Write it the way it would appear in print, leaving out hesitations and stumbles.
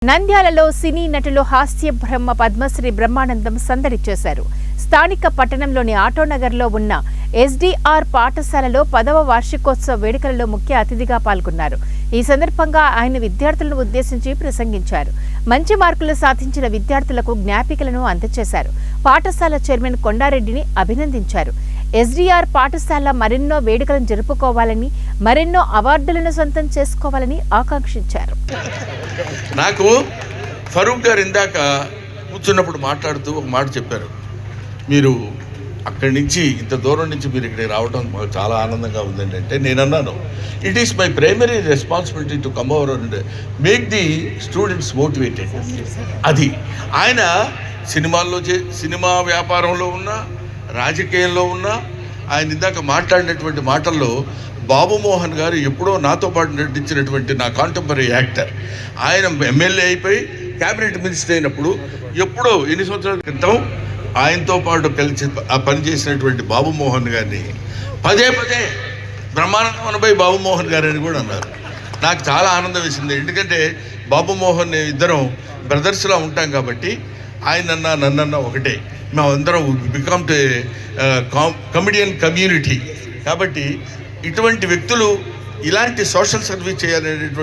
నంద్యాలలో సినీ నటులు హాస్య బ్రహ్మ పద్మశ్రీ బ్రహ్మానందం సందడి చేశారు. స్థానిక పట్టణంలోని ఆటోనగర్లో ఉన్న ఎస్డీఆర్ పాఠశాలలో 10వ వార్షికోత్సవ వేడుకలలో ముఖ్య అతిథిగా పాల్గొన్నారు. ఈ సందర్భంగా ఆయన విద్యార్థులను ఉద్దేశించి ప్రసంగించారు. మంచి మార్కులు సాధించిన విద్యార్థులకు జ్ఞాపికలను అందజేశారు. పాఠశాల చైర్మన్ కొండారెడ్డిని అభినందించారు. ఎస్డీఆర్ పాఠశాల మరెన్నో వేడుకలను జరుపుకోవాలని, మరెన్నో అవార్డులను సొంతం చేసుకోవాలని ఆకాంక్షించారు. నాకు ఫరూక్ గారు ఇందాక కూర్చున్నప్పుడు మాట్లాడుతూ ఒక మాట చెప్పారు. మీరు అక్కడి నుంచి ఇంత దూరం నుంచి మీరు ఇక్కడికి రావడం మాకు చాలా ఆనందంగా ఉందండి అంటే నేను అన్నాను, it is my primary responsibility to come over and make the students motivated. అది ఆయన సినిమా వ్యాపారంలో ఉన్న, రాజకీయంలో ఉన్న, ఆయన ఇందాక మాట్లాడినటువంటి మాటల్లో బాబు మోహన్ గారు ఎప్పుడో నాతో పాటు నటించినటువంటి నా కాంటెంపరీ యాక్టర్, ఆయన ఎమ్మెల్యే అయిపోయి క్యాబినెట్ మినిస్టర్ అయినప్పుడు ఎప్పుడో ఎన్ని సంవత్సరాల క్రితం ఆయనతో పాటు కలిసి పనిచేసినటువంటి బాబు మోహన్ గారిని పదే బ్రహ్మానందం అనబోయి బాబు మోహన్ గారు అని కూడా అన్నారు. నాకు చాలా ఆనందం వేసింది. ఎందుకంటే బాబు మోహన్ ఇద్దరం బ్రదర్స్లా ఉంటాం కాబట్టి ఆయనన్నా నన్నన్నా ఒకటే. మేమందరం బికమ్ కమెడియన్ కమ్యూనిటీ. కాబట్టి ఇటువంటి వ్యక్తులు ఇలాంటి సోషల్ సర్వీస్ చేయాలనేటువంటి